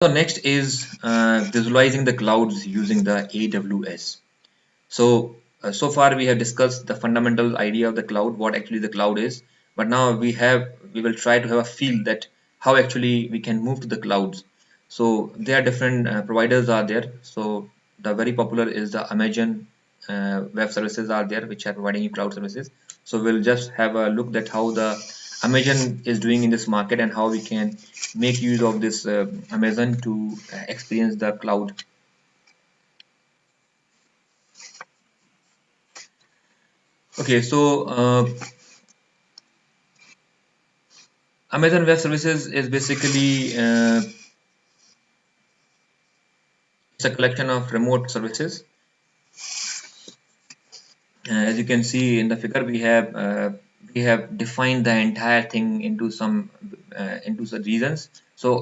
So next is visualizing the clouds using the AWS. So far we have discussed the fundamental idea of the cloud, what actually the cloud is. But now we will try to have a feel that how actually we can move to the clouds. So there are different providers are there. So the very popular is the Amazon web services are there, which are providing you cloud services. So we'll just have a look at how the Amazon is doing in this market and how we can make use of this Amazon to experience the cloud. Okay, so Amazon Web Services is basically it's a collection of remote services. As you can see in the figure, we have defined the entire thing into some reasons. So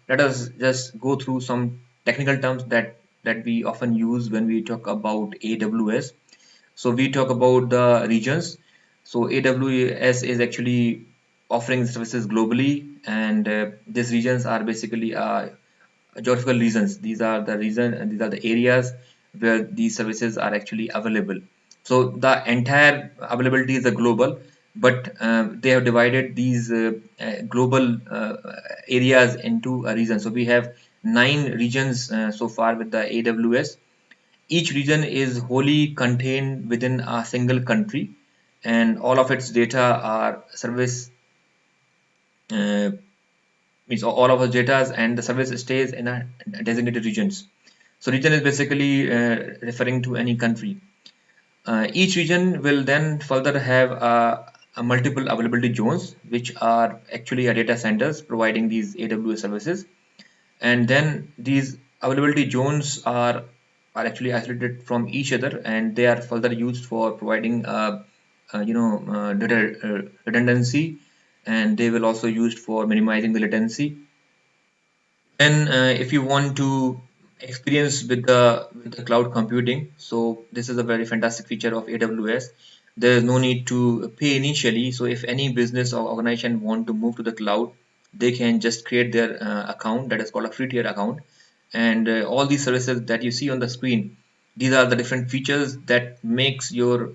let us just go through some technical terms that we often use when we talk about AWS. So we talk about the regions. So AWS is actually offering services globally, and these regions are basically geographical regions. These are the areas where these services are actually available. So the entire availability is a global, but they have divided these global areas into a region. So we have 9 regions so far with the AWS. Each region is wholly contained within a single country, and all of its data are service uh, means all of its data and the service stays in a designated regions. So region is basically referring to any country. Each region will then further have a multiple availability zones, which are actually a data centers providing these AWS services. And then these availability zones are actually isolated from each other, and they are further used for providing data redundancy, and they will also used for minimizing the latency. Then if you want to experience with the cloud computing, so this is a very fantastic feature of AWS. There is no need to pay initially. So if any business or organization want to move to the cloud, they can just create their account, that is called a free tier account, and all these services that you see on the screen, these are the different features that makes your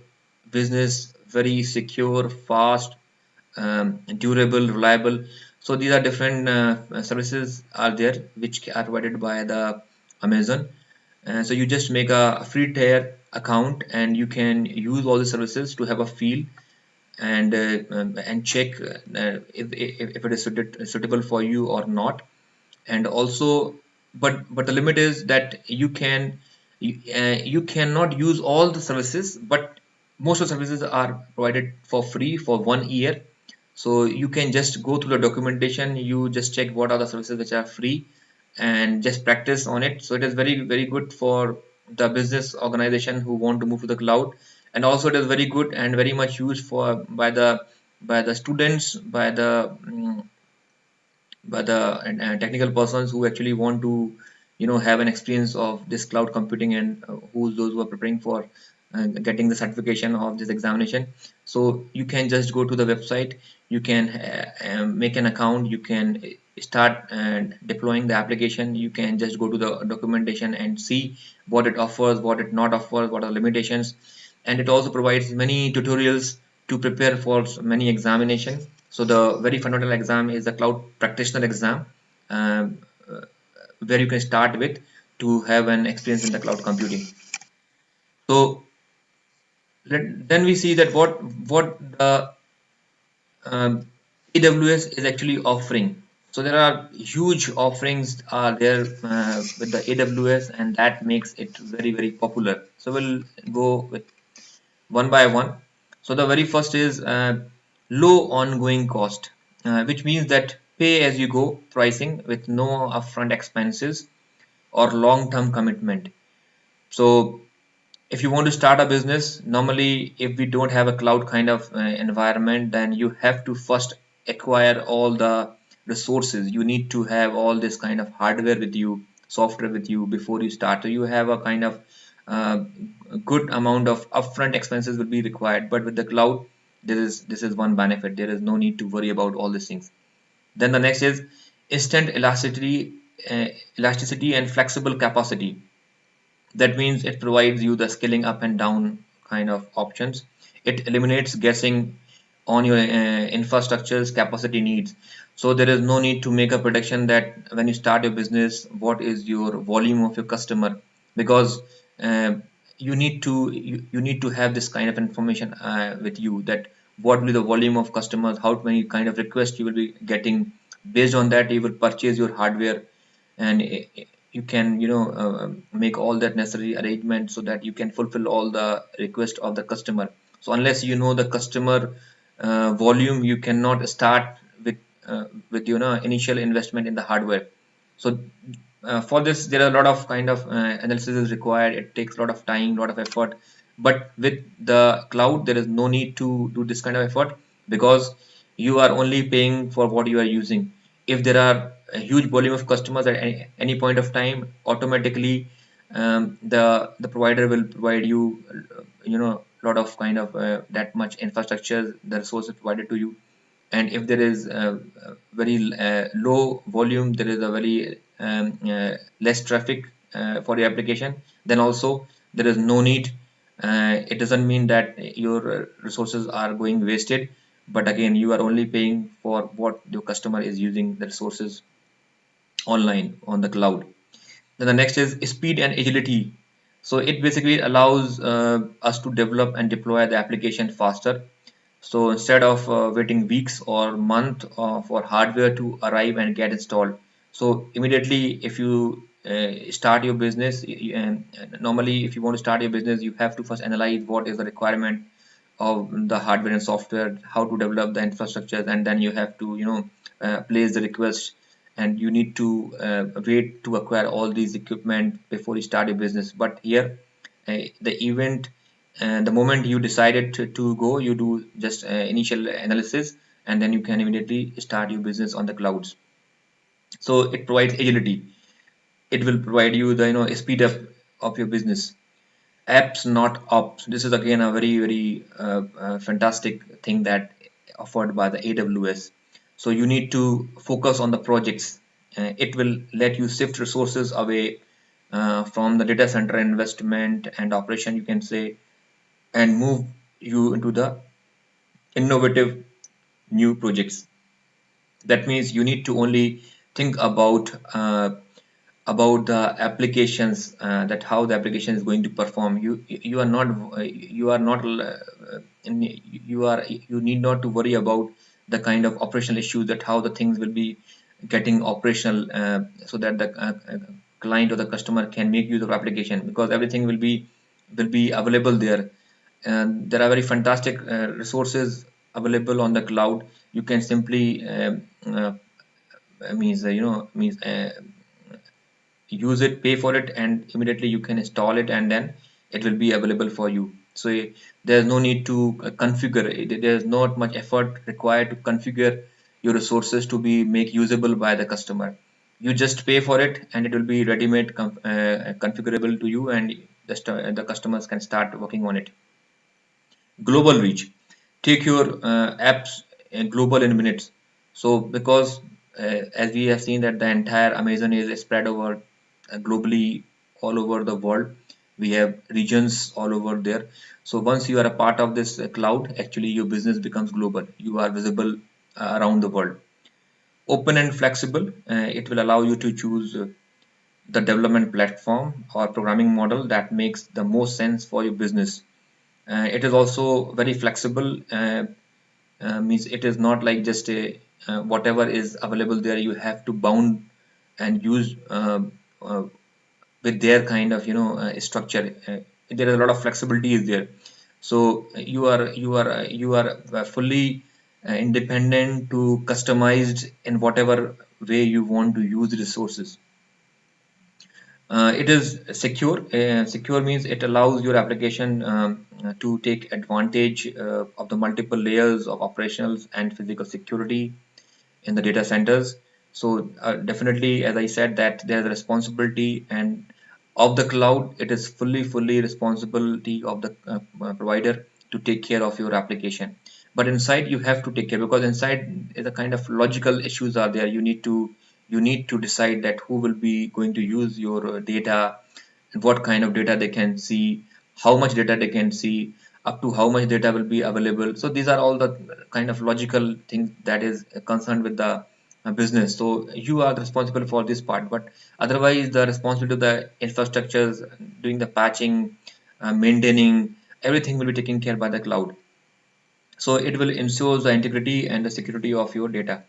business very secure, fast, durable, reliable. So these are different services are there which are provided by the Amazon. So you just make a free tier account and you can use all the services to have a feel and check if it is suitable for you or not. And also, but the limit is that you cannot use all the services, but most of the services are provided for free for 1 year. So you can just go through the documentation, you just check what are the services which are free and just practice on it. So it is very good for the business organization who want to move to the cloud, and also it is very good and very much used for by the students, by the technical persons who actually want to have an experience of this cloud computing, and who's those who are preparing for getting the certification of this examination. So you can just go to the website, you can make an account, you can start deploying the application, you can just go to the documentation and see what it offers, what it not offers, what are the limitations. And it also provides many tutorials to prepare for many examination. So the very fundamental exam is the cloud practitioner exam, um, uh, where you can start with to have an experience in the cloud computing. So then we see that what the AWS is actually offering. So there are huge offerings are there with the AWS, and that makes it very popular. So we'll go with one by one. So the very first is low ongoing cost, which means that pay as you go pricing with no upfront expenses or long-term commitment. So if you want to start a business, normally if we don't have a cloud kind of environment, then you have to first acquire all the resources. You need to have all this kind of hardware with you, software with you before you start. So you have a kind of uh, good amount of upfront expenses will be required. But with the cloud, this is one benefit. There is no need to worry about all these things. Then the next is instant elasticity, uh, elasticity and flexible capacity. That means it provides you the scaling up and down kind of options. It eliminates guessing on your infrastructure's capacity needs. So there is no need to make a prediction that when you start your business, what is your volume of your customer, because uh, you need to have this kind of information with you, that what will be the volume of customers, how many kind of requests you will be getting. Based on that, you will purchase your hardware, and you can make all that necessary arrangement so that you can fulfill all the request of the customer. So unless you know the customer volume, you cannot start with initial investment in the hardware. So for this, there are a lot of kind of analysis is required. It takes a lot of time, a lot of effort. But with the cloud, there is no need to do this kind of effort, because you are only paying for what you are using. If there are a huge volume of customers at any point of time, automatically the provider will provide you a lot of kind of that much infrastructure, the resources provided to you. And if there is a very low volume, there is a very less traffic for your application, then also there is no need. It doesn't mean that your resources are going wasted, but again, you are only paying for what your customer is using the resources online on the cloud. Then the next is speed and agility. So it basically allows us to develop and deploy the application faster. So instead of waiting weeks or month for hardware to arrive and get installed, so immediately if you start your business, and normally if you want to start your business, you have to first analyze what is the requirement of the hardware and software, how to develop the infrastructure, and then you have to place the request, and you need to wait to acquire all these equipment before you start your business. But here, the event and the moment you decided to go, you do just initial analysis, and then you can immediately start your business on the clouds. So it provides agility. It will provide you the speed up of your business. Apps not ops, this is again a very fantastic thing that offered by the AWS. So you need to focus on the projects. It will let you shift resources away from the data center investment and operation, you can say, and move you into the innovative new projects. That means you need to only think about the applications, that how the application is going to perform. You are not you need not to worry about the kind of operational issues, that how the things will be getting operational, so that the client or the customer can make use of application, because everything will be available there. And there are very fantastic resources available on the cloud. You can simply means means use it, pay for it, and immediately you can install it, and then it will be available for you. So there's no need to configure it. There's not much effort required to configure your resources to be make usable by the customer. You just pay for it, and it will be ready-made configurable to you, and the customers can start working on it. Global reach, take your apps global in minutes. So because as we have seen that the entire Amazon is spread over globally, all over the world. We have regions all over there. So once you are a part of this cloud, actually your business becomes global. You are visible around the world. Open and flexible, it will allow you to choose the development platform or programming model that makes the most sense for your business. It is also very flexible. Means it is not like just a whatever is available there, you have to bound and use uh, with their kind of structure. There is a lot of flexibility is there. So you are fully independent to customized in whatever way you want to use resources. It is secure. Secure means it allows your application to take advantage of the multiple layers of operational and physical security in the data centers. So definitely, as I said, that there's a responsibility and of the cloud. It is fully responsibility of the provider to take care of your application. But inside you have to take care, because inside is a kind of logical issues are there. You need to you need to decide that who will be going to use your data, and what kind of data they can see, how much data they can see, up to how much data will be available. So these are all the kind of logical things that is concerned with the business. So you are responsible for this part, but otherwise the responsibility of the infrastructures, doing the patching, maintaining, everything will be taken care by the cloud. So it will ensure the integrity and the security of your data.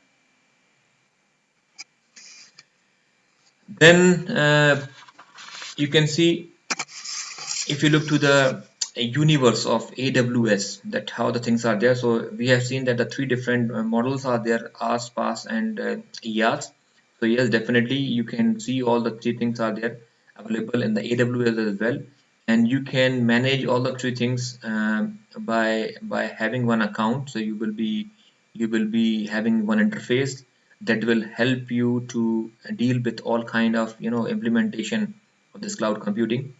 Then you can see, if you look to the universe of AWS, that how the things are there. So we have seen that the three different models are there: AAS, PaaS, and IaaS. So yes, definitely you can see all the three things are there available in the AWS as well, and you can manage all the three things by having one account. So you will be having one interface that will help you to deal with all kind of implementation of this cloud computing.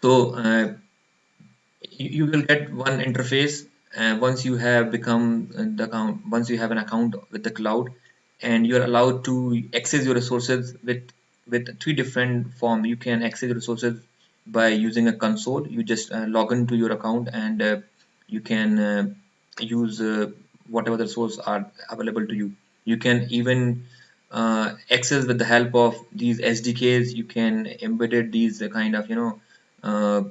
So you will get one interface once you have become the account, once you have an account with the cloud, and you're allowed to access your resources with three different form. You can access your resources by using a console. You just log into your account, and you can use whatever the resources are available to you. You can even access with the help of these SDKs. You can embed these kind of uh,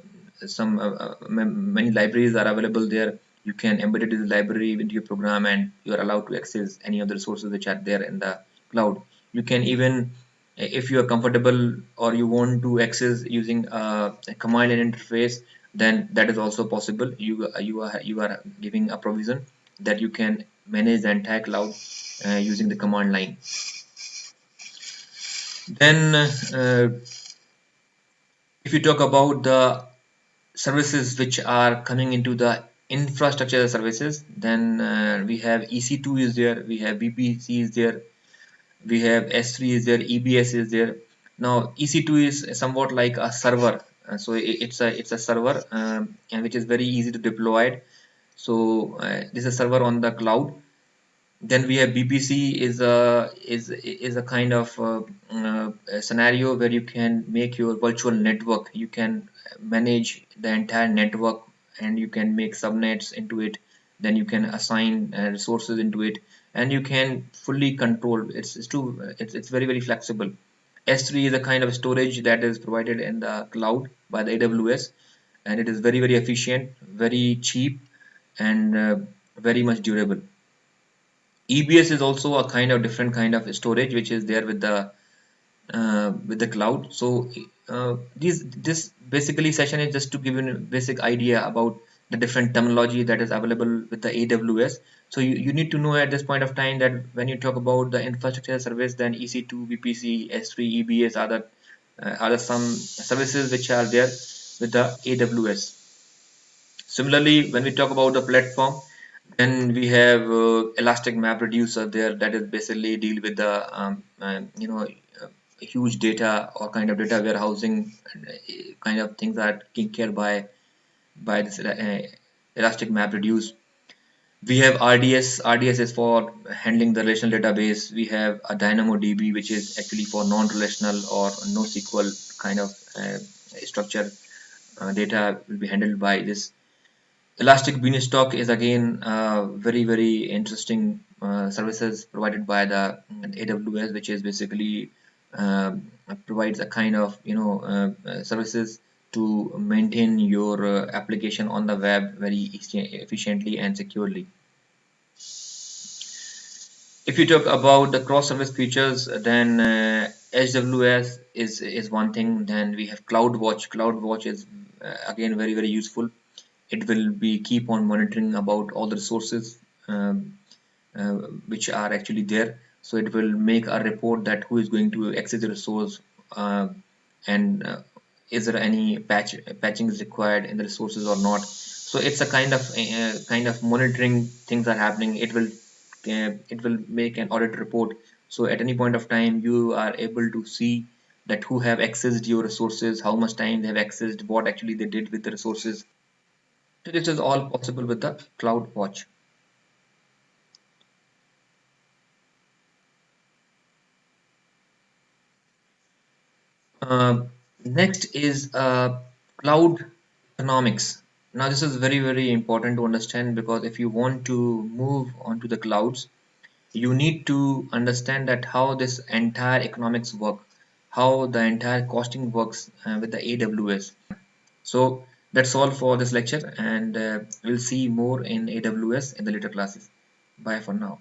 many libraries are available there. You can embed it in the library into your program, and you are allowed to access any of the resources which are there in the cloud. You can even, if you are comfortable or you want to access using a command line interface, then that is also possible. You are giving a provision that you can manage the entire cloud using the command line. Then if you talk about the services which are coming into the infrastructure services, then we have EC2 is there, we have VPC is there, we have S3 is there, EBS is there. Now EC2 is somewhat like a server. So it's a server, and which is very easy to deploy. So this is a server on the cloud. Then we have BPC is a kind of a scenario where you can make your virtual network. You can manage the entire network, and you can make subnets into it. Then you can assign resources into it, and you can fully control. It's very very flexible. S3 is a kind of storage that is provided in the cloud by the AWS, and it is very very efficient, very cheap, and very much durable. EBS is also a kind of different kind of storage which is there with the cloud. So this basically session is just to give you a basic idea about the different terminology that is available with the AWS. So you need to know at this point of time that when you talk about the infrastructure service, then EC2, VPC, S3, EBS are the some services which are there with the AWS. Similarly, when we talk about the platform, then we have Elastic Map Reducer there, that is basically deal with the huge data or kind of data warehousing kind of things that are taken care by this Elastic Map Reduce. We have RDS. RDS is for handling the relational database. We have a DynamoDB, which is actually for non-relational or NoSQL kind of structure. Data will be handled by this. Elastic Beanstalk is again very very interesting services provided by the AWS, which is basically provides a kind of services to maintain your application on the web very efficiently and securely. If you talk about the cross-service features, then AWS is one thing. Then we have CloudWatch. CloudWatch is again very very useful. It will be keep on monitoring about all the resources uh, which are actually there. So it will make a report that who is going to access the resource, and is there any patching is required in the resources or not. So it's a kind of monitoring things are happening. It will make an audit report. So at any point of time you are able to see that who have accessed your resources, how much time they have accessed, what actually they did with the resources. So this is all possible with the CloudWatch. Uh, Next is cloud economics. Now, this is very, very important to understand, because if you want to move onto the clouds, you need to understand that how this entire economics work, how the entire costing works with the AWS. So that's all for this lecture, and we'll see more in AWS in the later classes. Bye for now.